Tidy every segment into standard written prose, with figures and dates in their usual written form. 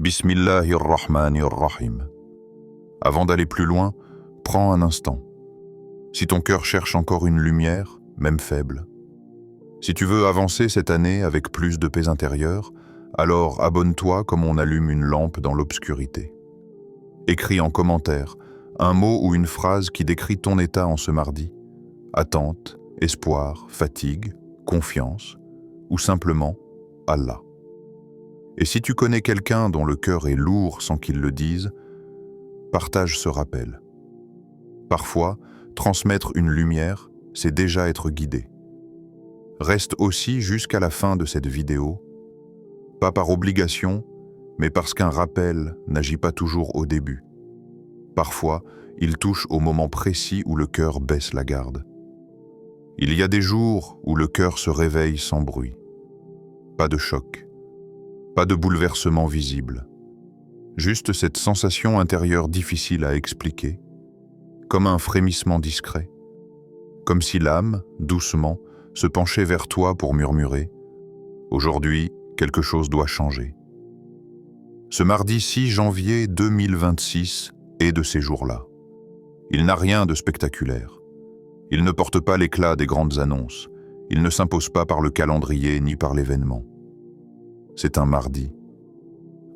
Bismillahirrahmanirrahim. Avant d'aller plus loin, prends un instant. Si ton cœur cherche encore une lumière, même faible, si tu veux avancer cette année avec plus de paix intérieure, alors abonne-toi comme on allume une lampe dans l'obscurité. Écris en commentaire un mot ou une phrase qui décrit ton état en ce mardi. Attente, espoir, fatigue, confiance ou simplement Allah. Et si tu connais quelqu'un dont le cœur est lourd sans qu'il le dise, partage ce rappel. Parfois, transmettre une lumière, c'est déjà être guidé. Reste aussi jusqu'à la fin de cette vidéo, pas par obligation, mais parce qu'un rappel n'agit pas toujours au début. Parfois, il touche au moment précis où le cœur baisse la garde. Il y a des jours où le cœur se réveille sans bruit. Pas de choc. Pas de bouleversement visible, juste cette sensation intérieure difficile à expliquer, comme un frémissement discret, comme si l'âme, doucement, se penchait vers toi pour murmurer « Aujourd'hui, quelque chose doit changer ». Ce mardi 6 janvier 2026 est de ces jours-là. Il n'a rien de spectaculaire. Il ne porte pas l'éclat des grandes annonces. Il ne s'impose pas par le calendrier ni par l'événement. C'est un mardi.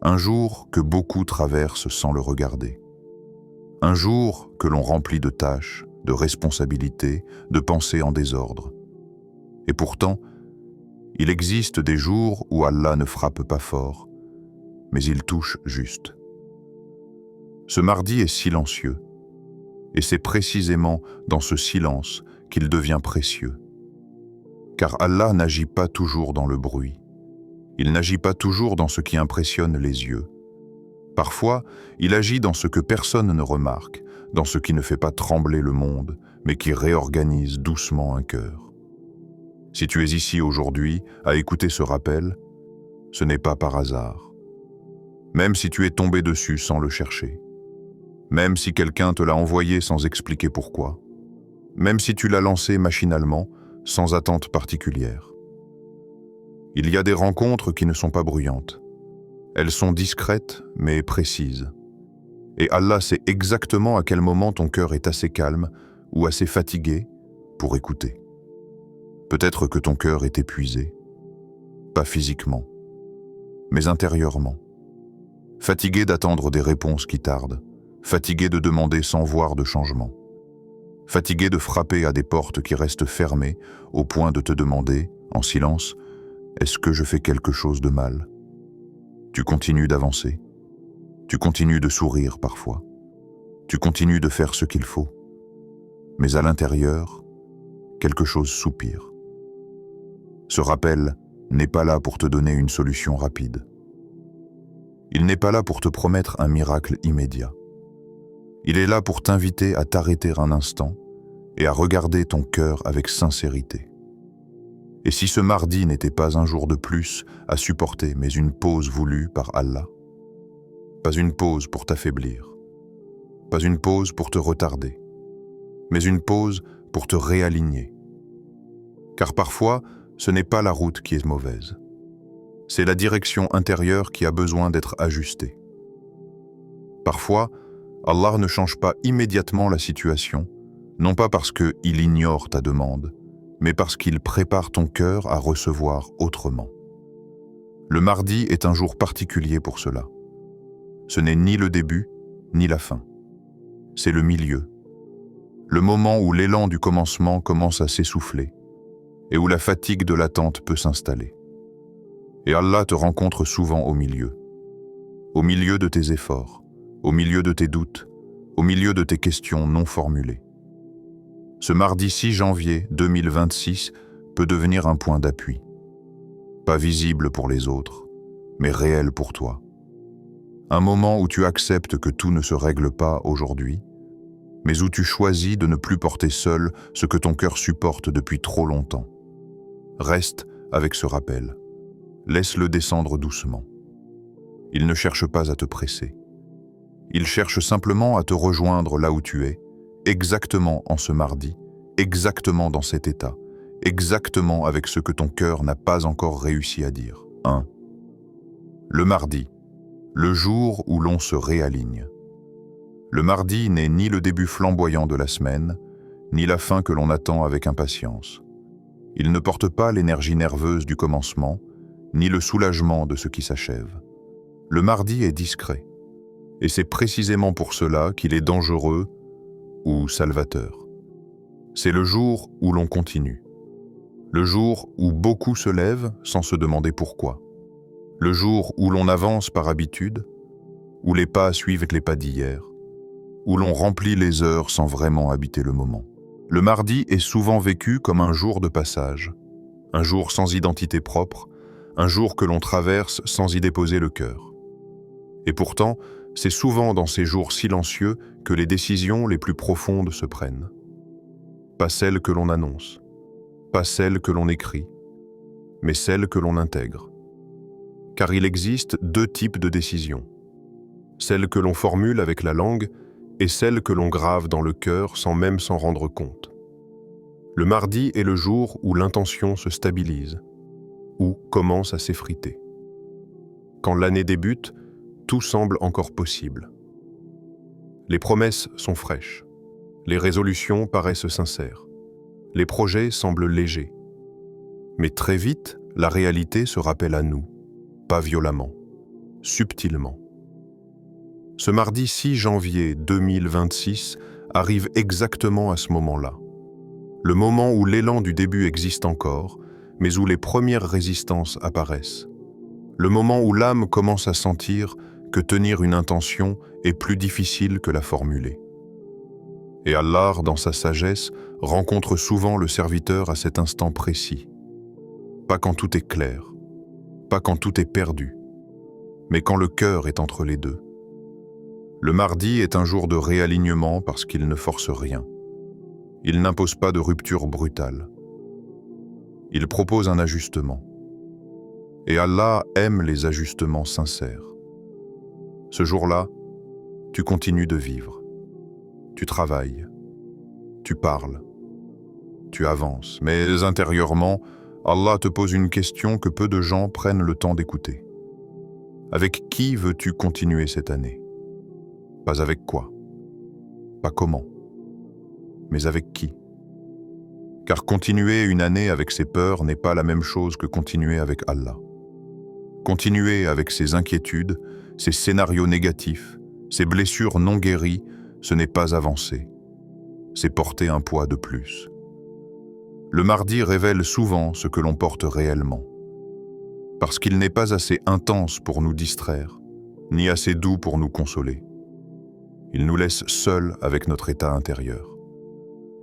Un jour que beaucoup traversent sans le regarder. Un jour que l'on remplit de tâches, de responsabilités, de pensées en désordre. Et pourtant, il existe des jours où Allah ne frappe pas fort, mais il touche juste. Ce mardi est silencieux, et c'est précisément dans ce silence qu'il devient précieux. Car Allah n'agit pas toujours dans le bruit. Il n'agit pas toujours dans ce qui impressionne les yeux. Parfois, il agit dans ce que personne ne remarque, dans ce qui ne fait pas trembler le monde, mais qui réorganise doucement un cœur. Si tu es ici aujourd'hui à écouter ce rappel, ce n'est pas par hasard. Même si tu es tombé dessus sans le chercher, même si quelqu'un te l'a envoyé sans expliquer pourquoi, même si tu l'as lancé machinalement, sans attente particulière. Il y a des rencontres qui ne sont pas bruyantes. Elles sont discrètes, mais précises. Et Allah sait exactement à quel moment ton cœur est assez calme ou assez fatigué pour écouter. Peut-être que ton cœur est épuisé, pas physiquement, mais intérieurement. Fatigué d'attendre des réponses qui tardent, fatigué de demander sans voir de changement. Fatigué de frapper à des portes qui restent fermées au point de te demander, en silence, est-ce que je fais quelque chose de mal? Tu continues d'avancer. Tu continues de sourire parfois. Tu continues de faire ce qu'il faut. Mais à l'intérieur, quelque chose soupire. Ce rappel n'est pas là pour te donner une solution rapide. Il n'est pas là pour te promettre un miracle immédiat. Il est là pour t'inviter à t'arrêter un instant et à regarder ton cœur avec sincérité. Et si ce mardi n'était pas un jour de plus à supporter, mais une pause voulue par Allah? Pas une pause pour t'affaiblir, pas une pause pour te retarder, mais une pause pour te réaligner. Car parfois, ce n'est pas la route qui est mauvaise. C'est la direction intérieure qui a besoin d'être ajustée. Parfois, Allah ne change pas immédiatement la situation, non pas parce qu'il ignore ta demande, mais parce qu'il prépare ton cœur à recevoir autrement. Le mardi est un jour particulier pour cela. Ce n'est ni le début, ni la fin. C'est le milieu. Le moment où l'élan du commencement commence à s'essouffler et où la fatigue de l'attente peut s'installer. Et Allah te rencontre souvent au milieu de tes efforts, au milieu de tes doutes, au milieu de tes questions non formulées. Ce mardi 6 janvier 2026 peut devenir un point d'appui. Pas visible pour les autres, mais réel pour toi. Un moment où tu acceptes que tout ne se règle pas aujourd'hui, mais où tu choisis de ne plus porter seul ce que ton cœur supporte depuis trop longtemps. Reste avec ce rappel. Laisse-le descendre doucement. Il ne cherche pas à te presser. Il cherche simplement à te rejoindre là où tu es, exactement en ce mardi, exactement dans cet état, exactement avec ce que ton cœur n'a pas encore réussi à dire. 1. Le mardi, le jour où l'on se réaligne. Le mardi n'est ni le début flamboyant de la semaine, ni la fin que l'on attend avec impatience. Il ne porte pas l'énergie nerveuse du commencement, ni le soulagement de ce qui s'achève. Le mardi est discret, et c'est précisément pour cela qu'il est dangereux ou salvateur. C'est le jour où l'on continue. Le jour où beaucoup se lèvent sans se demander pourquoi. Le jour où l'on avance par habitude, où les pas suivent les pas d'hier, où l'on remplit les heures sans vraiment habiter le moment. Le mardi est souvent vécu comme un jour de passage, un jour sans identité propre, un jour que l'on traverse sans y déposer le cœur. Et pourtant, c'est souvent dans ces jours silencieux que les décisions les plus profondes se prennent. Pas celles que l'on annonce, pas celles que l'on écrit, mais celles que l'on intègre. Car il existe deux types de décisions. Celles que l'on formule avec la langue et celles que l'on grave dans le cœur sans même s'en rendre compte. Le mardi est le jour où l'intention se stabilise, où commence à s'effriter. Quand l'année débute, tout semble encore possible. Les promesses sont fraîches, les résolutions paraissent sincères, les projets semblent légers. Mais très vite, la réalité se rappelle à nous, pas violemment, subtilement. Ce mardi 6 janvier 2026 arrive exactement à ce moment-là. Le moment où l'élan du début existe encore, mais où les premières résistances apparaissent. Le moment où l'âme commence à sentir que tenir une intention est plus difficile que la formuler. Et Allah, dans sa sagesse, rencontre souvent le serviteur à cet instant précis. Pas quand tout est clair, pas quand tout est perdu, mais quand le cœur est entre les deux. Le mardi est un jour de réalignement parce qu'il ne force rien. Il n'impose pas de rupture brutale. Il propose un ajustement. Et Allah aime les ajustements sincères. Ce jour-là, tu continues de vivre. Tu travailles. Tu parles. Tu avances. Mais intérieurement, Allah te pose une question que peu de gens prennent le temps d'écouter. Avec qui veux-tu continuer cette année ? Pas avec quoi, pas comment, mais avec qui. Car continuer une année avec ses peurs n'est pas la même chose que continuer avec Allah. Continuer avec ses inquiétudes, ses scénarios négatifs, ses blessures non guéries, ce n'est pas avancer. C'est porter un poids de plus. Le mardi révèle souvent ce que l'on porte réellement. Parce qu'il n'est pas assez intense pour nous distraire, ni assez doux pour nous consoler. Il nous laisse seuls avec notre état intérieur.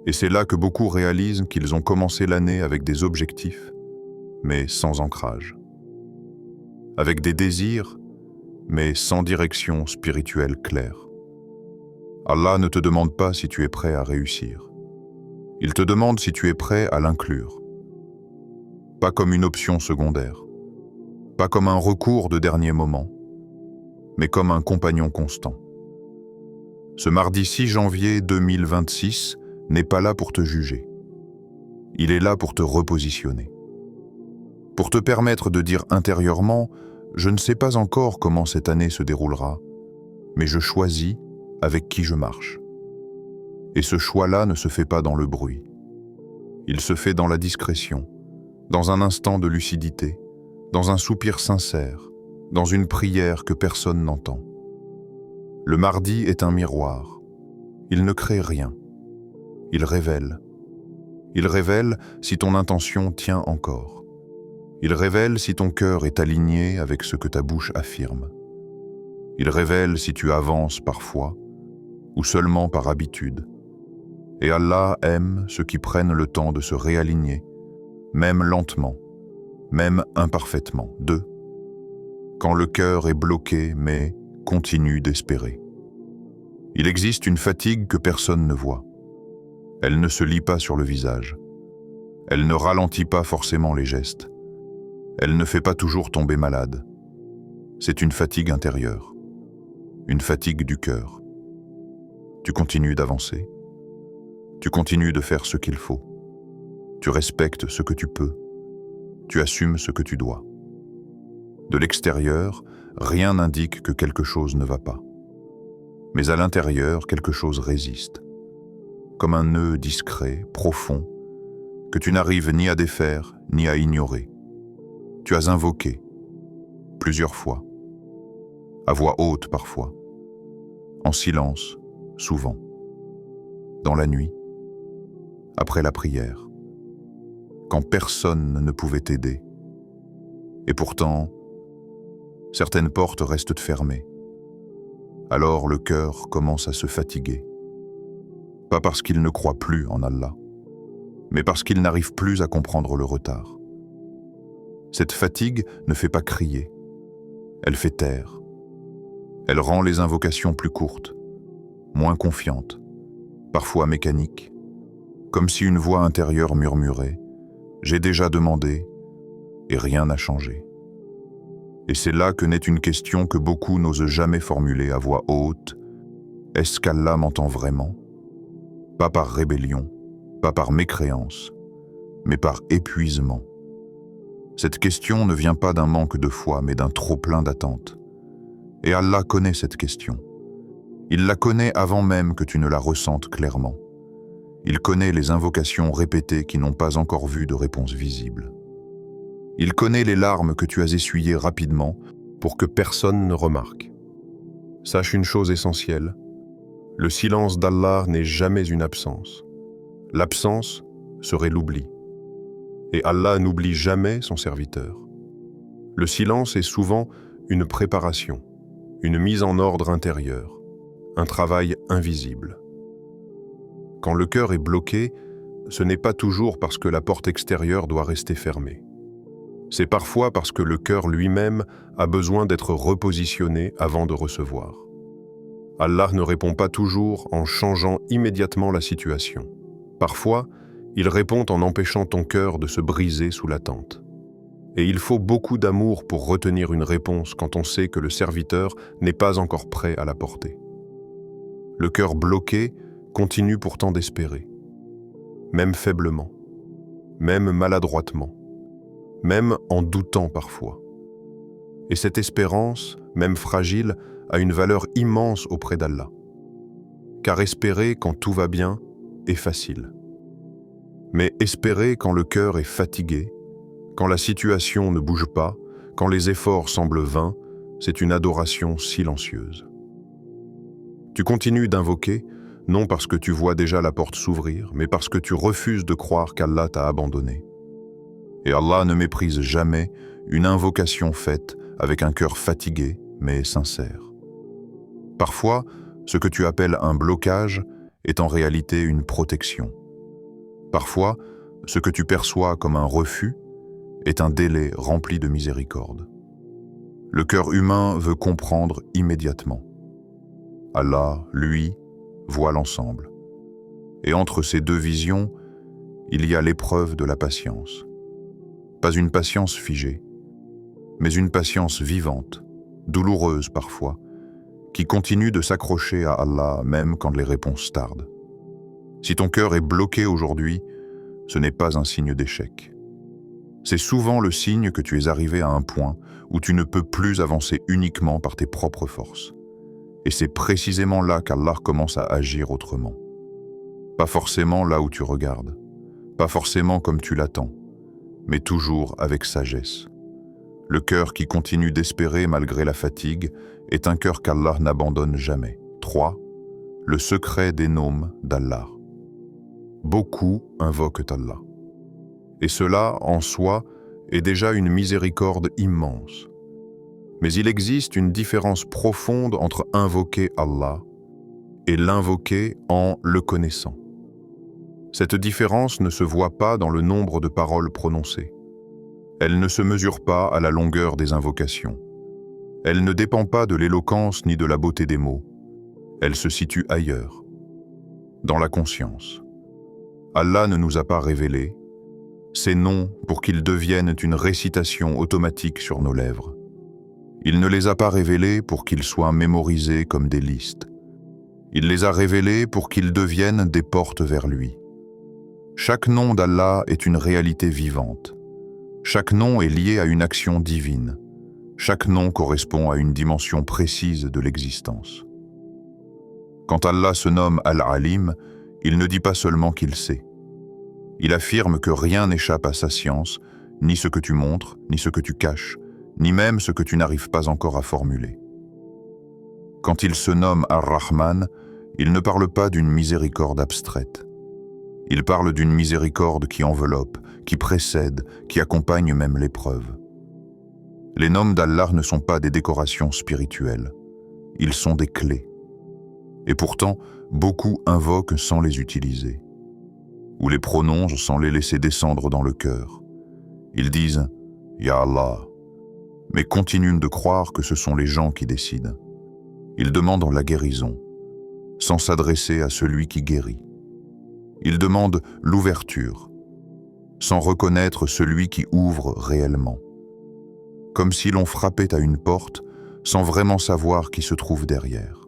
Et c'est là que beaucoup réalisent qu'ils ont commencé l'année avec des objectifs, mais sans ancrage. Avec des désirs, mais sans direction spirituelle claire. Allah ne te demande pas si tu es prêt à réussir. Il te demande si tu es prêt à l'inclure. Pas comme une option secondaire, pas comme un recours de dernier moment, mais comme un compagnon constant. Ce mardi 6 janvier 2026 n'est pas là pour te juger. Il est là pour te repositionner. Pour te permettre de dire intérieurement « Je ne sais pas encore comment cette année se déroulera, mais je choisis avec qui je marche. » Et ce choix-là ne se fait pas dans le bruit. Il se fait dans la discrétion, dans un instant de lucidité, dans un soupir sincère, dans une prière que personne n'entend. Le mardi est un miroir. Il ne crée rien. Il révèle. Il révèle si ton intention tient encore. Il révèle si ton cœur est aligné avec ce que ta bouche affirme. Il révèle si tu avances par foi ou seulement par habitude. Et Allah aime ceux qui prennent le temps de se réaligner, même lentement, même imparfaitement. 2. Quand le cœur est bloqué, mais continue d'espérer. Il existe une fatigue que personne ne voit. Elle ne se lit pas sur le visage. Elle ne ralentit pas forcément les gestes. Elle ne fait pas toujours tomber malade. C'est une fatigue intérieure, une fatigue du cœur. Tu continues d'avancer. Tu continues de faire ce qu'il faut. Tu respectes ce que tu peux. Tu assumes ce que tu dois. De l'extérieur, rien n'indique que quelque chose ne va pas. Mais à l'intérieur, quelque chose résiste, comme un nœud discret, profond, que tu n'arrives ni à défaire, ni à ignorer. Tu as invoqué, plusieurs fois, à voix haute parfois, en silence, souvent, dans la nuit, après la prière, quand personne ne pouvait t'aider. Et pourtant, certaines portes restent fermées. Alors le cœur commence à se fatiguer. Pas parce qu'il ne croit plus en Allah, mais parce qu'il n'arrive plus à comprendre le retard. Cette fatigue ne fait pas crier, elle fait taire. Elle rend les invocations plus courtes, moins confiantes, parfois mécaniques, comme si une voix intérieure murmurait « J'ai déjà demandé » et rien n'a changé. Et c'est là que naît une question que beaucoup n'osent jamais formuler à voix haute. Est-ce qu'Allah m'entend vraiment? Pas par rébellion, pas par mécréance, mais par épuisement. Cette question ne vient pas d'un manque de foi, mais d'un trop-plein d'attente. Et Allah connaît cette question. Il la connaît avant même que tu ne la ressentes clairement. Il connaît les invocations répétées qui n'ont pas encore vu de réponse visible. Il connaît les larmes que tu as essuyées rapidement pour que personne ne remarque. Sache une chose essentielle, le silence d'Allah n'est jamais une absence. L'absence serait l'oubli. Et Allah n'oublie jamais son serviteur. Le silence est souvent une préparation, une mise en ordre intérieur, un travail invisible. Quand le cœur est bloqué, ce n'est pas toujours parce que la porte extérieure doit rester fermée. C'est parfois parce que le cœur lui-même a besoin d'être repositionné avant de recevoir. Allah ne répond pas toujours en changeant immédiatement la situation. Parfois, il répond en empêchant ton cœur de se briser sous l'attente. Et il faut beaucoup d'amour pour retenir une réponse quand on sait que le serviteur n'est pas encore prêt à la porter. Le cœur bloqué continue pourtant d'espérer, même faiblement, même maladroitement, même en doutant parfois. Et cette espérance, même fragile, a une valeur immense auprès d'Allah. Car espérer quand tout va bien est facile. Mais espérer quand le cœur est fatigué, quand la situation ne bouge pas, quand les efforts semblent vains, c'est une adoration silencieuse. Tu continues d'invoquer, non parce que tu vois déjà la porte s'ouvrir, mais parce que tu refuses de croire qu'Allah t'a abandonné. Et Allah ne méprise jamais une invocation faite avec un cœur fatigué, mais sincère. Parfois, ce que tu appelles un blocage est en réalité une protection. Parfois, ce que tu perçois comme un refus est un délai rempli de miséricorde. Le cœur humain veut comprendre immédiatement. Allah, lui, voit l'ensemble. Et entre ces deux visions, il y a l'épreuve de la patience. Pas une patience figée, mais une patience vivante, douloureuse parfois, qui continue de s'accrocher à Allah même quand les réponses tardent. Si ton cœur est bloqué aujourd'hui, ce n'est pas un signe d'échec. C'est souvent le signe que tu es arrivé à un point où tu ne peux plus avancer uniquement par tes propres forces. Et c'est précisément là qu'Allah commence à agir autrement. Pas forcément là où tu regardes, pas forcément comme tu l'attends, mais toujours avec sagesse. Le cœur qui continue d'espérer malgré la fatigue est un cœur qu'Allah n'abandonne jamais. 3. Le secret des noms d'Allah. Beaucoup invoquent Allah. Et cela, en soi, est déjà une miséricorde immense. Mais il existe une différence profonde entre invoquer Allah et l'invoquer en le connaissant. Cette différence ne se voit pas dans le nombre de paroles prononcées. Elle ne se mesure pas à la longueur des invocations. Elle ne dépend pas de l'éloquence ni de la beauté des mots. Elle se situe ailleurs, dans la conscience. Allah ne nous a pas révélé ces noms pour qu'ils deviennent une récitation automatique sur nos lèvres. Il ne les a pas révélés pour qu'ils soient mémorisés comme des listes. Il les a révélés pour qu'ils deviennent des portes vers lui. Chaque nom d'Allah est une réalité vivante. Chaque nom est lié à une action divine. Chaque nom correspond à une dimension précise de l'existence. Quand Allah se nomme Al-Alim, il ne dit pas seulement qu'il sait. Il affirme que rien n'échappe à sa science, ni ce que tu montres, ni ce que tu caches, ni même ce que tu n'arrives pas encore à formuler. Quand il se nomme Ar-Rahman, il ne parle pas d'une miséricorde abstraite. Il parle d'une miséricorde qui enveloppe, qui précède, qui accompagne même l'épreuve. Les noms d'Allah ne sont pas des décorations spirituelles, ils sont des clés. Et pourtant, beaucoup invoquent sans les utiliser, ou les prononcent sans les laisser descendre dans le cœur. Ils disent « Ya Allah », mais continuent de croire que ce sont les gens qui décident. Ils demandent la guérison, sans s'adresser à celui qui guérit. Ils demandent l'ouverture, sans reconnaître celui qui ouvre réellement. Comme si l'on frappait à une porte sans vraiment savoir qui se trouve derrière.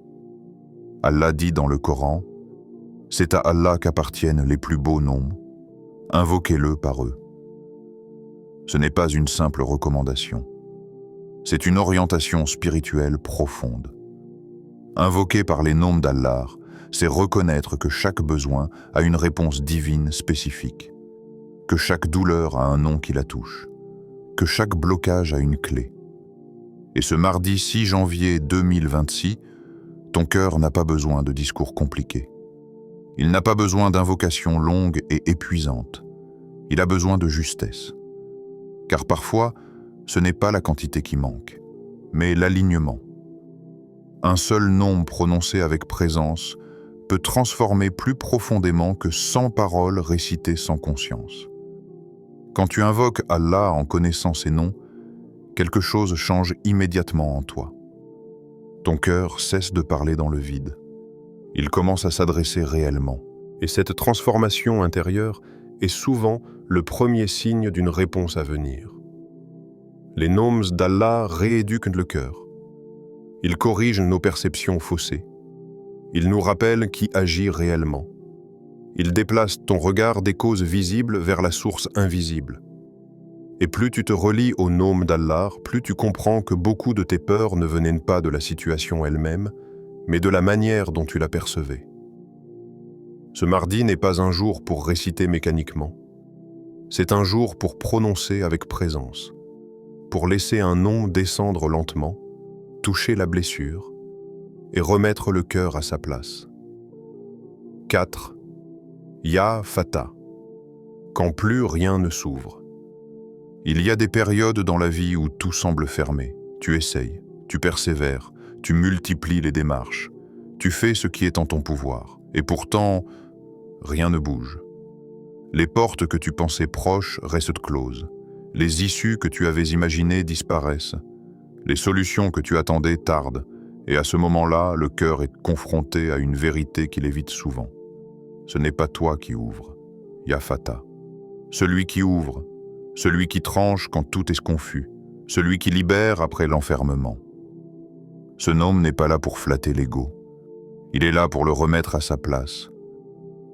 Allah dit dans le Coran, « C'est à Allah qu'appartiennent les plus beaux noms, invoquez-le par eux. » Ce n'est pas une simple recommandation, c'est une orientation spirituelle profonde. Invoquer par les noms d'Allah, c'est reconnaître que chaque besoin a une réponse divine spécifique, que chaque douleur a un nom qui la touche, que chaque blocage a une clé. Et ce mardi 6 janvier 2026, ton cœur n'a pas besoin de discours compliqués. Il n'a pas besoin d'invocations longues et épuisantes. Il a besoin de justesse. Car parfois, ce n'est pas la quantité qui manque, mais l'alignement. Un seul nom prononcé avec présence peut transformer plus profondément que 100 paroles récitées sans conscience. Quand tu invoques Allah en connaissant ses noms, quelque chose change immédiatement en toi. Ton cœur cesse de parler dans le vide. Il commence à s'adresser réellement. Et cette transformation intérieure est souvent le premier signe d'une réponse à venir. Les noms d'Allah rééduquent le cœur. Ils corrigent nos perceptions faussées. Ils nous rappellent qui agit réellement. Ils déplacent ton regard des causes visibles vers la source invisible. Et plus tu te relis aux noms d'Allah, plus tu comprends que beaucoup de tes peurs ne venaient pas de la situation elle-même, mais de la manière dont tu la percevais. Ce mardi n'est pas un jour pour réciter mécaniquement. C'est un jour pour prononcer avec présence, pour laisser un nom descendre lentement, toucher la blessure et remettre le cœur à sa place. 4. Ya Fatah. Quand plus rien ne s'ouvre. Il y a des périodes dans la vie où tout semble fermé. Tu essayes, tu persévères, tu multiplies les démarches, tu fais ce qui est en ton pouvoir. Et pourtant, rien ne bouge. Les portes que tu pensais proches restent closes. Les issues que tu avais imaginées disparaissent. Les solutions que tu attendais tardent. Et à ce moment-là, le cœur est confronté à une vérité qu'il évite souvent. Ce n'est pas toi qui ouvres, Ya Fatah. Celui qui ouvre, celui qui tranche quand tout est confus, celui qui libère après l'enfermement. Ce nom n'est pas là pour flatter l'ego. Il est là pour le remettre à sa place.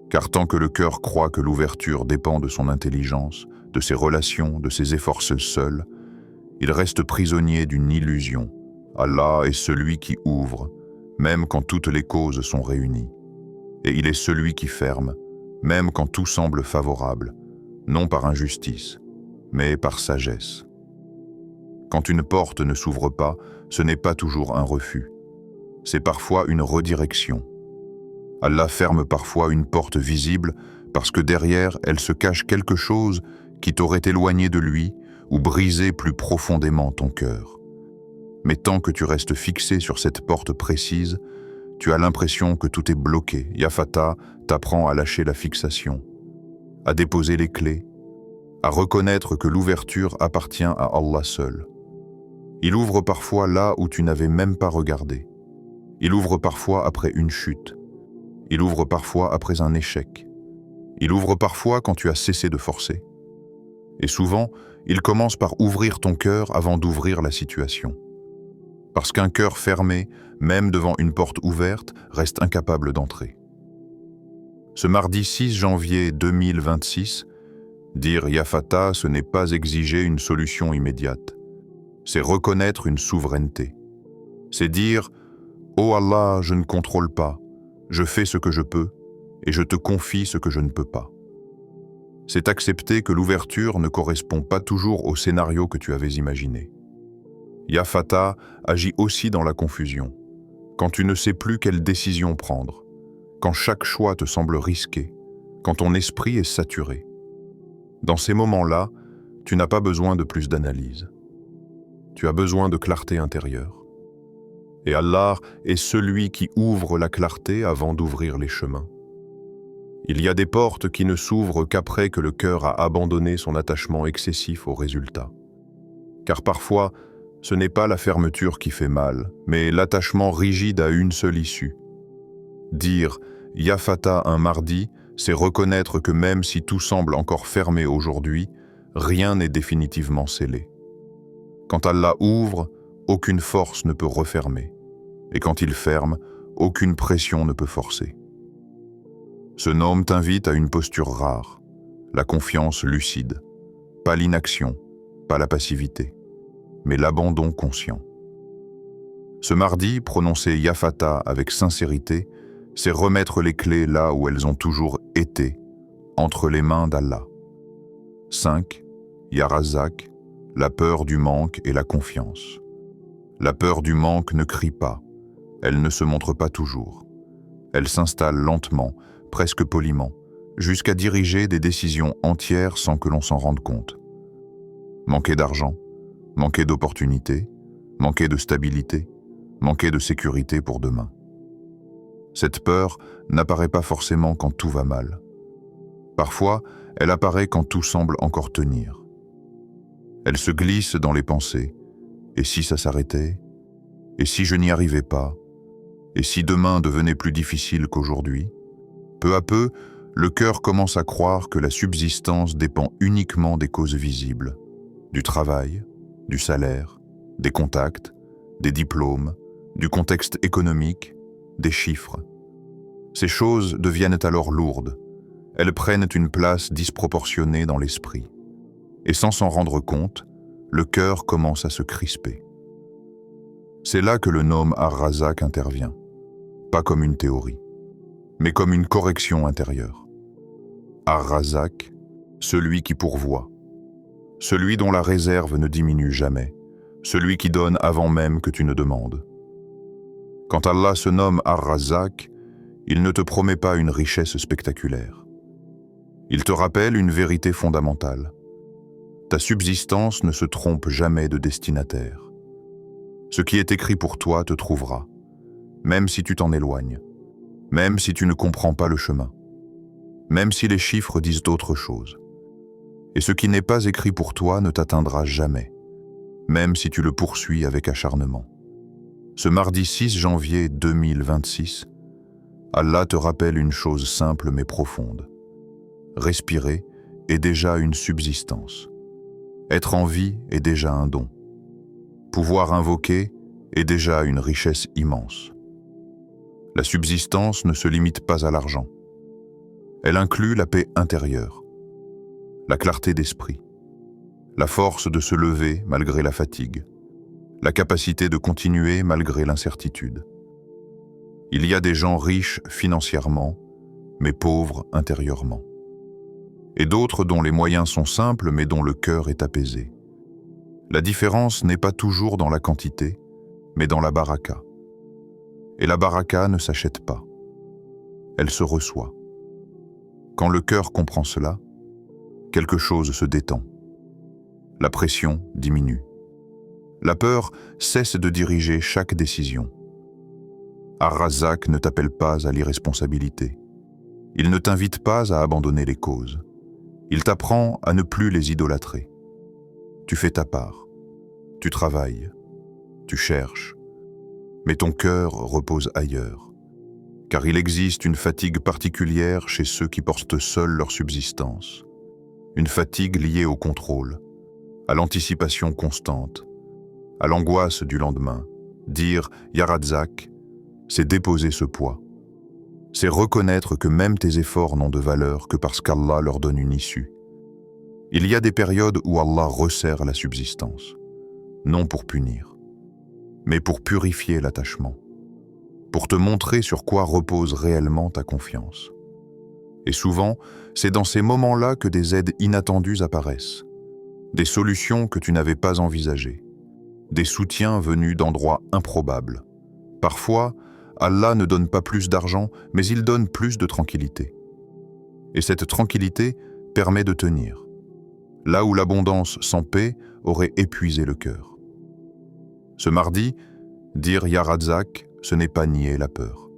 Car tant que le cœur croit que l'ouverture dépend de son intelligence, de ses relations, de ses efforts seuls, il reste prisonnier d'une illusion. Allah est celui qui ouvre, même quand toutes les causes sont réunies. Et il est celui qui ferme, même quand tout semble favorable, non par injustice, mais par sagesse. Quand une porte ne s'ouvre pas, ce n'est pas toujours un refus. C'est parfois une redirection. Allah ferme parfois une porte visible parce que derrière, elle se cache quelque chose qui t'aurait éloigné de lui ou brisé plus profondément ton cœur. Mais tant que tu restes fixé sur cette porte précise, tu as l'impression que tout est bloqué. Ya Fatah t'apprend à lâcher la fixation, à déposer les clés, à reconnaître que l'ouverture appartient à Allah seul. Il ouvre parfois là où tu n'avais même pas regardé. Il ouvre parfois après une chute. Il ouvre parfois après un échec. Il ouvre parfois quand tu as cessé de forcer. Et souvent, il commence par ouvrir ton cœur avant d'ouvrir la situation. Parce qu'un cœur fermé, même devant une porte ouverte, reste incapable d'entrer. Ce mardi 6 janvier 2026, dire Ya Fatah, ce n'est pas exiger une solution immédiate. C'est reconnaître une souveraineté. C'est dire « Oh Allah, je ne contrôle pas, je fais ce que je peux et je te confie ce que je ne peux pas ». C'est accepter que l'ouverture ne correspond pas toujours au scénario que tu avais imaginé. Ya Fatah agit aussi dans la confusion, quand tu ne sais plus quelle décision prendre, quand chaque choix te semble risqué, quand ton esprit est saturé. Dans ces moments-là, tu n'as pas besoin de plus d'analyse. Tu as besoin de clarté intérieure. Et Allah est celui qui ouvre la clarté avant d'ouvrir les chemins. Il y a des portes qui ne s'ouvrent qu'après que le cœur a abandonné son attachement excessif au résultat. Car parfois, ce n'est pas la fermeture qui fait mal, mais l'attachement rigide à une seule issue. Dire « Ya Fatah un mardi », c'est reconnaître que même si tout semble encore fermé aujourd'hui, rien n'est définitivement scellé. Quand Allah ouvre, aucune force ne peut refermer. Et quand il ferme, aucune pression ne peut forcer. Ce nom t'invite à une posture rare, la confiance lucide, pas l'inaction, pas la passivité, mais l'abandon conscient. Ce mardi, prononcer Ya Fatah avec sincérité, c'est remettre les clés là où elles ont toujours été, entre les mains d'Allah. 5. Ya Razak, la peur du manque et la confiance. La peur du manque ne crie pas, elle ne se montre pas toujours. Elle s'installe lentement, presque poliment, jusqu'à diriger des décisions entières sans que l'on s'en rende compte. Manquer d'argent, manquer d'opportunités, manquer de stabilité, manquer de sécurité pour demain. Cette peur n'apparaît pas forcément quand tout va mal. Parfois, elle apparaît quand tout semble encore tenir. Elle se glisse dans les pensées. Et si ça s'arrêtait? Et si je n'y arrivais pas? Et si demain devenait plus difficile qu'aujourd'hui? Peu à peu, le cœur commence à croire que la subsistance dépend uniquement des causes visibles, du travail, du salaire, des contacts, des diplômes, du contexte économique, des chiffres. Ces choses deviennent alors lourdes. Elles prennent une place disproportionnée dans l'esprit. Et sans s'en rendre compte, le cœur commence à se crisper. C'est là que le nom Ar-Razak intervient, pas comme une théorie, mais comme une correction intérieure. Ar-Razak, celui qui pourvoit, celui dont la réserve ne diminue jamais, celui qui donne avant même que tu ne demandes. Quand Allah se nomme Ar-Razak, il ne te promet pas une richesse spectaculaire. Il te rappelle une vérité fondamentale. Ta subsistance ne se trompe jamais de destinataire. Ce qui est écrit pour toi te trouvera, même si tu t'en éloignes, même si tu ne comprends pas le chemin, même si les chiffres disent autre chose. Et ce qui n'est pas écrit pour toi ne t'atteindra jamais, même si tu le poursuis avec acharnement. Ce mardi 6 janvier 2026, Allah te rappelle une chose simple mais profonde. Respirer est déjà une subsistance. Être en vie est déjà un don. Pouvoir invoquer est déjà une richesse immense. La subsistance ne se limite pas à l'argent. Elle inclut la paix intérieure, la clarté d'esprit, la force de se lever malgré la fatigue, la capacité de continuer malgré l'incertitude. Il y a des gens riches financièrement, mais pauvres intérieurement. Et d'autres dont les moyens sont simples mais dont le cœur est apaisé. La différence n'est pas toujours dans la quantité, mais dans la baraka. Et la baraka ne s'achète pas. Elle se reçoit. Quand le cœur comprend cela, quelque chose se détend. La pression diminue. La peur cesse de diriger chaque décision. Ar-Razak ne t'appelle pas à l'irresponsabilité. Il ne t'invite pas à abandonner les causes. Il t'apprend à ne plus les idolâtrer. Tu fais ta part. Tu travailles. Tu cherches. Mais ton cœur repose ailleurs. Car il existe une fatigue particulière chez ceux qui portent seuls leur subsistance. Une fatigue liée au contrôle, à l'anticipation constante, à l'angoisse du lendemain. Dire « Ya Razak », c'est déposer ce poids. C'est reconnaître que même tes efforts n'ont de valeur que parce qu'Allah leur donne une issue. Il y a des périodes où Allah resserre la subsistance. non pour punir, mais pour purifier l'attachement, pour te montrer sur quoi repose réellement ta confiance. Et souvent, c'est dans ces moments-là que des aides inattendues apparaissent, des solutions que tu n'avais pas envisagées, des soutiens venus d'endroits improbables. Parfois, Allah ne donne pas plus d'argent, mais il donne plus de tranquillité. Et cette tranquillité permet de tenir, là où l'abondance sans paix aurait épuisé le cœur. Ce mardi, dire Ya Razzaq, ce n'est pas nier la peur.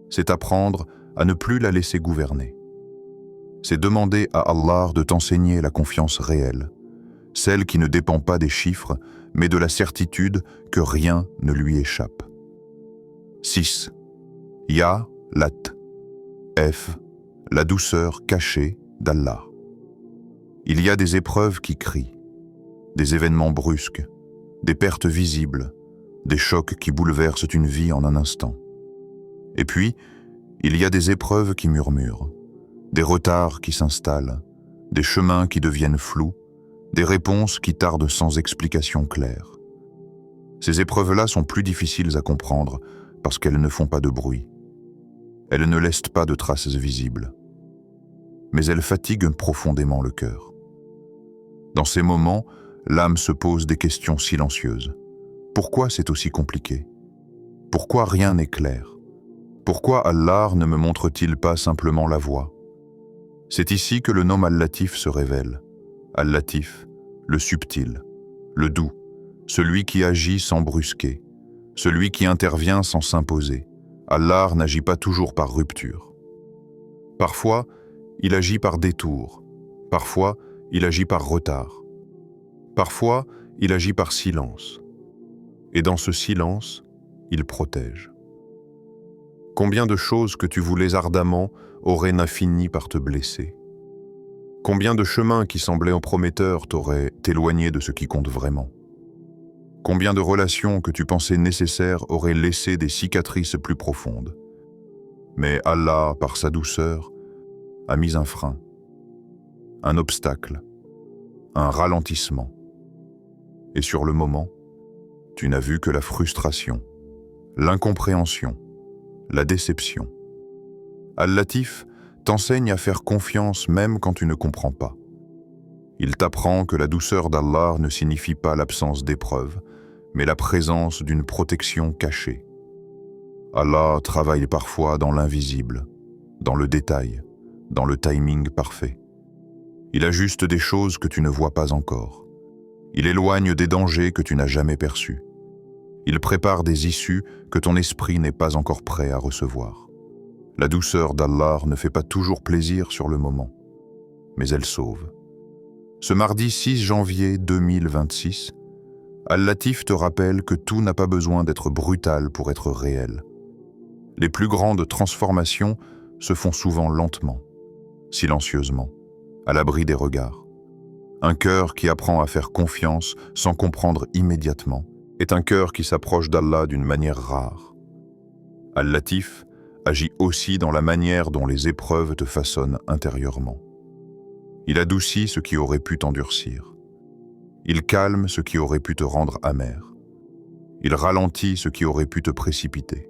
C'est apprendre à ne plus la laisser gouverner. C'est demander à Allah de t'enseigner la confiance réelle, celle qui ne dépend pas des chiffres, mais de la certitude que rien ne lui échappe. 6. Ya Lat. F. La douceur cachée d'Allah. Il y a des épreuves qui crient, des événements brusques, des pertes visibles, des chocs qui bouleversent une vie en un instant. Et puis, il y a des épreuves qui murmurent, des retards qui s'installent, des chemins qui deviennent flous, des réponses qui tardent sans explication claire. Ces épreuves-là sont plus difficiles à comprendre parce qu'elles ne font pas de bruit. Elles ne laissent pas de traces visibles. Mais elles fatiguent profondément le cœur. Dans ces moments, l'âme se pose des questions silencieuses. Pourquoi c'est aussi compliqué? Pourquoi rien n'est clair? Pourquoi Allah ne me montre-t-il pas simplement la voie? C'est ici que le nom Al-Latif se révèle. Al-Latif, le subtil, le doux, celui qui agit sans brusquer, celui qui intervient sans s'imposer. Allah n'agit pas toujours par rupture. Parfois, il agit par détour. Parfois, il agit par retard. Parfois, il agit par silence. Et dans ce silence, il protège. Combien de choses que tu voulais ardemment auraient fini par te blesser? Combien de chemins qui semblaient prometteurs t'auraient éloigné de ce qui compte vraiment? Combien de relations que tu pensais nécessaires auraient laissé des cicatrices plus profondes? Mais Allah, par sa douceur, a mis un frein, un obstacle, un ralentissement. Et sur le moment, tu n'as vu que la frustration, l'incompréhension, la déception. Al-Latif t'enseigne à faire confiance même quand tu ne comprends pas. Il t'apprend que la douceur d'Allah ne signifie pas l'absence d'épreuves, mais la présence d'une protection cachée. Allah travaille parfois dans l'invisible, dans le détail, dans le timing parfait. Il ajuste des choses que tu ne vois pas encore. Il éloigne des dangers que tu n'as jamais perçus. Il prépare des issues que ton esprit n'est pas encore prêt à recevoir. La douceur d'Allah ne fait pas toujours plaisir sur le moment, mais elle sauve. Ce mardi 6 janvier 2026, Al-Latif te rappelle que tout n'a pas besoin d'être brutal pour être réel. Les plus grandes transformations se font souvent lentement, silencieusement, à l'abri des regards. Un cœur qui apprend à faire confiance sans comprendre immédiatement est un cœur qui s'approche d'Allah d'une manière rare. Al-Latif agit aussi dans la manière dont les épreuves te façonnent intérieurement. Il adoucit ce qui aurait pu t'endurcir. Il calme ce qui aurait pu te rendre amer. Il ralentit ce qui aurait pu te précipiter.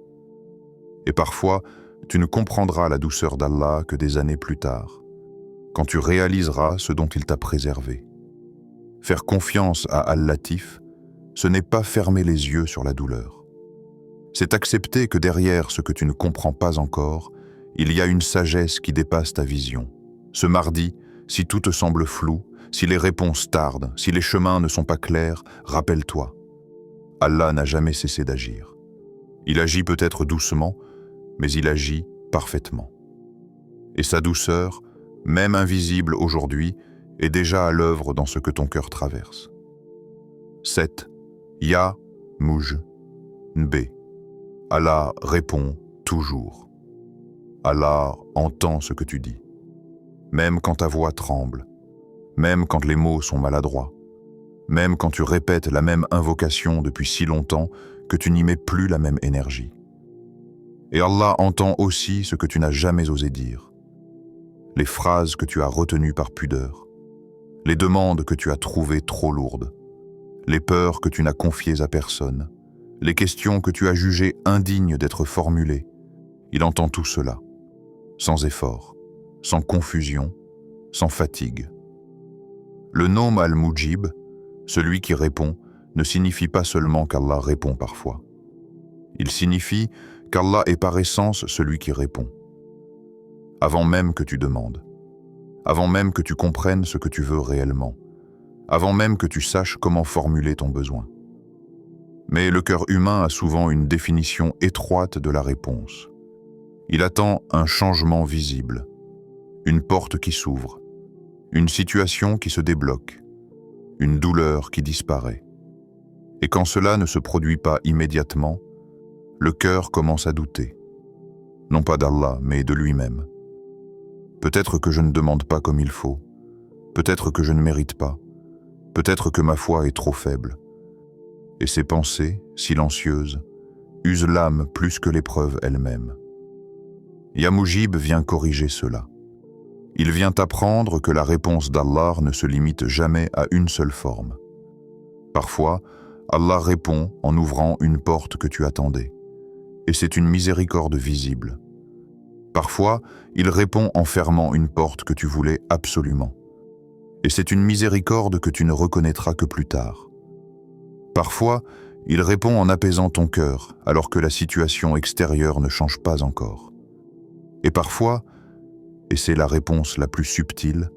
Et parfois, tu ne comprendras la douceur d'Allah que des années plus tard, quand tu réaliseras ce dont il t'a préservé. Faire confiance à Al-Latif, ce n'est pas fermer les yeux sur la douleur. C'est accepter que derrière ce que tu ne comprends pas encore, il y a une sagesse qui dépasse ta vision. Ce mardi, si tout te semble flou, si les réponses tardent, si les chemins ne sont pas clairs, rappelle-toi. Allah n'a jamais cessé d'agir. Il agit peut-être doucement, mais il agit parfaitement. Et sa douceur, même invisible aujourd'hui, est déjà à l'œuvre dans ce que ton cœur traverse. 7. Ya Mouj Nbe. Allah répond toujours. Allah entend ce que tu dis. Même quand ta voix tremble, même quand les mots sont maladroits, même quand tu répètes la même invocation depuis si longtemps que tu n'y mets plus la même énergie. Et Allah entend aussi ce que tu n'as jamais osé dire, les phrases que tu as retenues par pudeur, les demandes que tu as trouvées trop lourdes, les peurs que tu n'as confiées à personne, les questions que tu as jugées indignes d'être formulées. Il entend tout cela, sans effort, sans confusion, sans fatigue. Le nom al-Mujib, celui qui répond, ne signifie pas seulement qu'Allah répond parfois. Il signifie qu'Allah est par essence celui qui répond. Avant même que tu demandes, avant même que tu comprennes ce que tu veux réellement, avant même que tu saches comment formuler ton besoin. Mais le cœur humain a souvent une définition étroite de la réponse. Il attend un changement visible, une porte qui s'ouvre, une situation qui se débloque, une douleur qui disparaît. Et quand cela ne se produit pas immédiatement, le cœur commence à douter, non pas d'Allah, mais de lui-même. Peut-être que je ne demande pas comme il faut, peut-être que je ne mérite pas, peut-être que ma foi est trop faible. Et ces pensées, silencieuses, usent l'âme plus que l'épreuve elle-même. Ya Mujib vient corriger cela. Il vient apprendre que la réponse d'Allah ne se limite jamais à une seule forme. Parfois, Allah répond en ouvrant une porte que tu attendais, et c'est une miséricorde visible. Parfois, il répond en fermant une porte que tu voulais absolument, et c'est une miséricorde que tu ne reconnaîtras que plus tard. Parfois, il répond en apaisant ton cœur alors que la situation extérieure ne change pas encore. Et parfois, et c'est la réponse la plus subtile,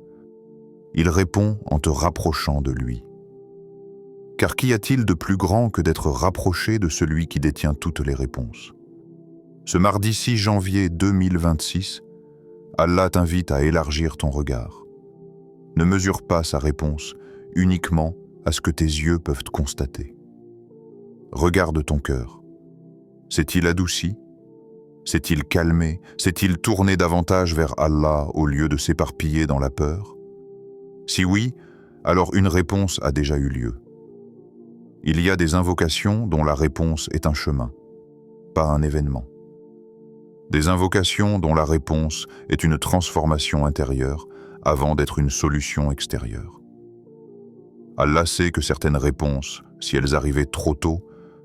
il répond en te rapprochant de lui. Car qu'y a-t-il de plus grand que d'être rapproché de celui qui détient toutes les réponses? Ce mardi 6 janvier 2026, Allah t'invite à élargir ton regard. Ne mesure pas sa réponse uniquement à ce que tes yeux peuvent constater. Regarde ton cœur. S'est-il adouci? S'est-il calmé? S'est-il tourné davantage vers Allah au lieu de s'éparpiller dans la peur? Si oui, alors une réponse a déjà eu lieu. Il y a des invocations dont la réponse est un chemin, pas un événement. Des invocations dont la réponse est une transformation intérieure avant d'être une solution extérieure. Allah sait que certaines réponses, si elles arrivaient trop tôt,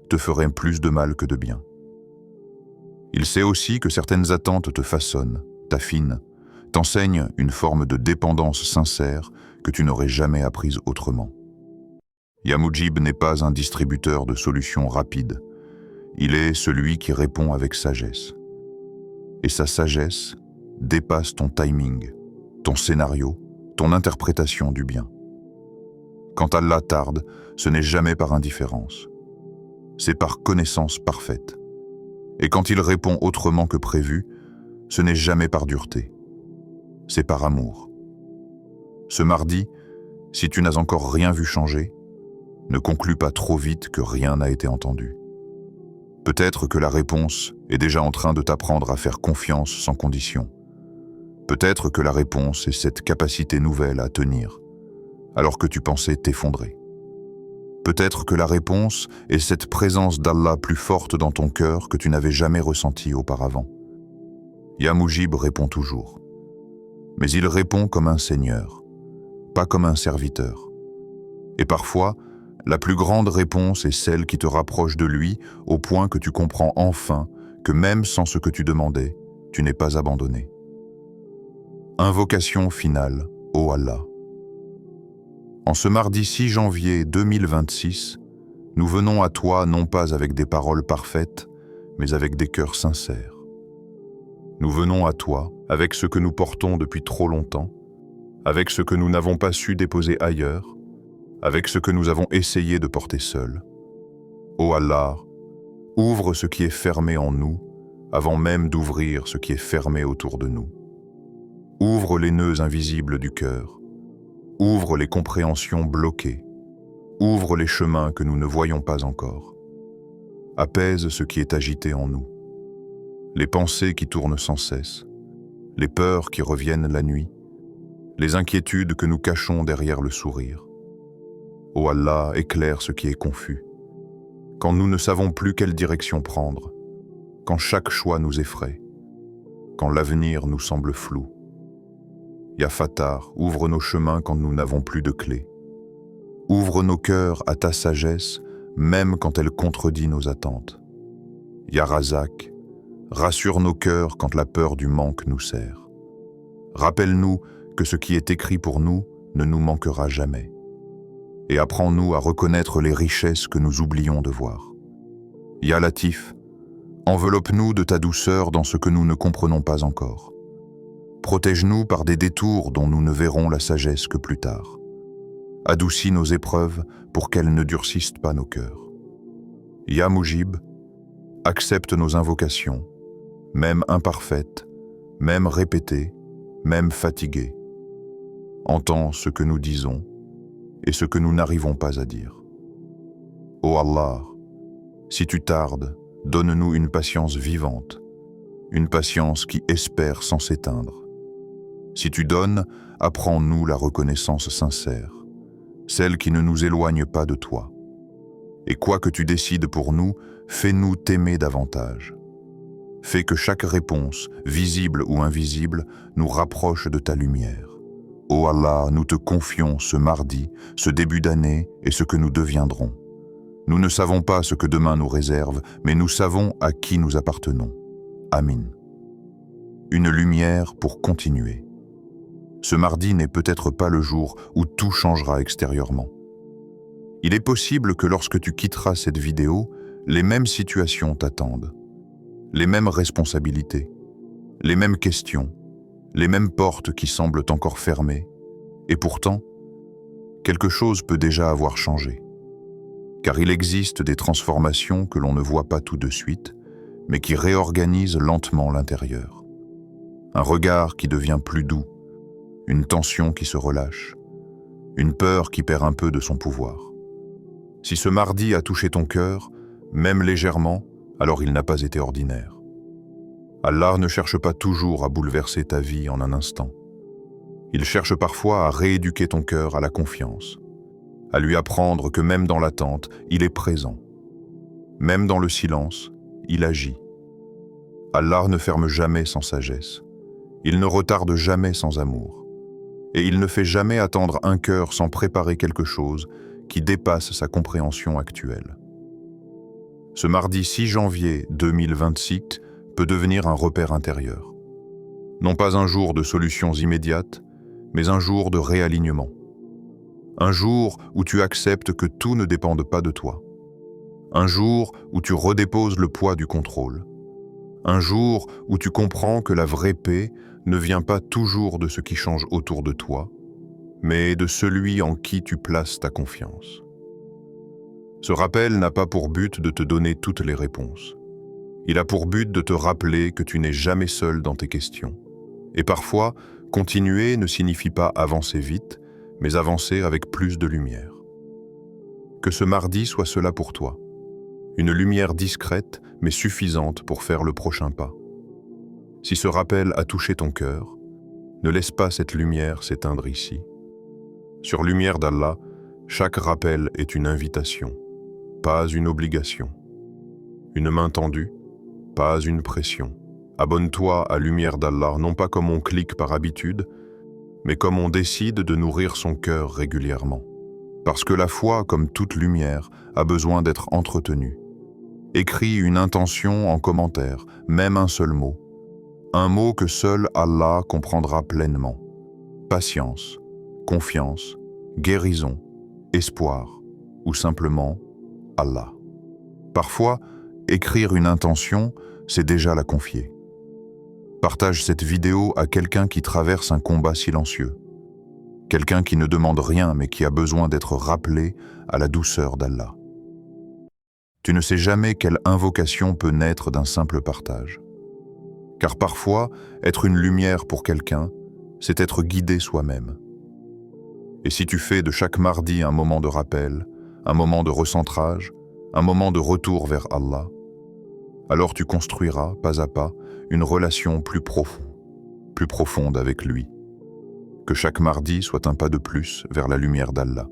te feraient plus de mal que de bien. Il sait aussi que certaines attentes te façonnent, t'affinent, t'enseignent une forme de dépendance sincère que tu n'aurais jamais apprise autrement. Ya Mujib n'est pas un distributeur de solutions rapides. Il est celui qui répond avec sagesse. Et sa sagesse dépasse ton timing, ton scénario, ton interprétation du bien. Quand Allah tarde, ce n'est jamais par indifférence. C'est par connaissance parfaite. Et quand il répond autrement que prévu, ce n'est jamais par dureté. C'est par amour. Ce mardi, si tu n'as encore rien vu changer, ne conclus pas trop vite que rien n'a été entendu. Peut-être que la réponse est déjà en train de t'apprendre à faire confiance sans condition. Peut-être que la réponse est cette capacité nouvelle à tenir, alors que tu pensais t'effondrer. Peut-être que la réponse est cette présence d'Allah plus forte dans ton cœur que tu n'avais jamais ressentie auparavant. Ya Mujib répond toujours. Mais il répond comme un seigneur, pas comme un serviteur. Et parfois, la plus grande réponse est celle qui te rapproche de lui au point que tu comprends enfin que même sans ce que tu demandais, tu n'es pas abandonné. Invocation finale, ô Allah. En ce mardi 6 janvier 2026, nous venons à toi non pas avec des paroles parfaites, mais avec des cœurs sincères. Nous venons à toi avec ce que nous portons depuis trop longtemps, avec ce que nous n'avons pas su déposer ailleurs, avec ce que nous avons essayé de porter seuls. Ô Allah, ouvre ce qui est fermé en nous, avant même d'ouvrir ce qui est fermé autour de nous. Ouvre les nœuds invisibles du cœur. Ouvre les compréhensions bloquées. Ouvre les chemins que nous ne voyons pas encore. Apaise ce qui est agité en nous. Les pensées qui tournent sans cesse. Les peurs qui reviennent la nuit. Les inquiétudes que nous cachons derrière le sourire. Ô Allah, éclaire ce qui est confus. Quand nous ne savons plus quelle direction prendre, quand chaque choix nous effraie, quand l'avenir nous semble flou. Ya Fattar, ouvre nos chemins quand nous n'avons plus de clés. Ouvre nos cœurs à ta sagesse, même quand elle contredit nos attentes. Ya Razak, rassure nos cœurs quand la peur du manque nous serre. Rappelle-nous que ce qui est écrit pour nous ne nous manquera jamais. Et apprends-nous à reconnaître les richesses que nous oublions de voir. Ya Latif, enveloppe-nous de ta douceur dans ce que nous ne comprenons pas encore. Protège-nous par des détours dont nous ne verrons la sagesse que plus tard. Adoucis nos épreuves pour qu'elles ne durcissent pas nos cœurs. Ya Mujib, accepte nos invocations, même imparfaites, même répétées, même fatiguées. Entends ce que nous disons et ce que nous n'arrivons pas à dire. Ô Allah, si tu tardes, donne-nous une patience vivante, une patience qui espère sans s'éteindre. Si tu donnes, apprends-nous la reconnaissance sincère, celle qui ne nous éloigne pas de toi. Et quoi que tu décides pour nous, fais-nous t'aimer davantage. Fais que chaque réponse, visible ou invisible, nous rapproche de ta lumière. Ô Allah, nous te confions ce mardi, ce début d'année et ce que nous deviendrons. Nous ne savons pas ce que demain nous réserve, mais nous savons à qui nous appartenons. Amin. Une lumière pour continuer. Ce mardi n'est peut-être pas le jour où tout changera extérieurement. Il est possible que lorsque tu quitteras cette vidéo, les mêmes situations t'attendent, les mêmes responsabilités, les mêmes questions, les mêmes portes qui semblent encore fermées, et pourtant, quelque chose peut déjà avoir changé. Car il existe des transformations que l'on ne voit pas tout de suite, mais qui réorganisent lentement l'intérieur. Un regard qui devient plus doux, une tension qui se relâche, une peur qui perd un peu de son pouvoir. Si ce mardi a touché ton cœur, même légèrement, alors il n'a pas été ordinaire. Allah ne cherche pas toujours à bouleverser ta vie en un instant. Il cherche parfois à rééduquer ton cœur à la confiance, à lui apprendre que même dans l'attente, il est présent. Même dans le silence, il agit. Allah ne ferme jamais sans sagesse. Il ne retarde jamais sans amour. Et il ne fait jamais attendre un cœur sans préparer quelque chose qui dépasse sa compréhension actuelle. Ce mardi 6 janvier 2026 peut devenir un repère intérieur. Non pas un jour de solutions immédiates, mais un jour de réalignement. Un jour où tu acceptes que tout ne dépende pas de toi. Un jour où tu redéposes le poids du contrôle. Un jour où tu comprends que la vraie paix ne vient pas toujours de ce qui change autour de toi, mais de celui en qui tu places ta confiance. Ce rappel n'a pas pour but de te donner toutes les réponses. Il a pour but de te rappeler que tu n'es jamais seul dans tes questions. Et parfois, continuer ne signifie pas avancer vite, mais avancer avec plus de lumière. Que ce mardi soit cela pour toi. Une lumière discrète, mais suffisante pour faire le prochain pas. Si ce rappel a touché ton cœur, ne laisse pas cette lumière s'éteindre ici. Sur Lumière d'Allah, chaque rappel est une invitation, pas une obligation. Une main tendue, pas une pression. Abonne-toi à Lumière d'Allah, non pas comme on clique par habitude, mais comme on décide de nourrir son cœur régulièrement. Parce que la foi, comme toute lumière, a besoin d'être entretenue. Écris une intention en commentaire, même un seul mot. Un mot que seul Allah comprendra pleinement. Patience, confiance, guérison, espoir, ou simplement Allah. Parfois, écrire une intention, c'est déjà la confier. Partage cette vidéo à quelqu'un qui traverse un combat silencieux. Quelqu'un qui ne demande rien mais qui a besoin d'être rappelé à la douceur d'Allah. Tu ne sais jamais quelle invocation peut naître d'un simple partage. Car parfois, être une lumière pour quelqu'un, c'est être guidé soi-même. Et si tu fais de chaque mardi un moment de rappel, un moment de recentrage, un moment de retour vers Allah, alors tu construiras, pas à pas, une relation plus profonde avec lui. Que chaque mardi soit un pas de plus vers la lumière d'Allah.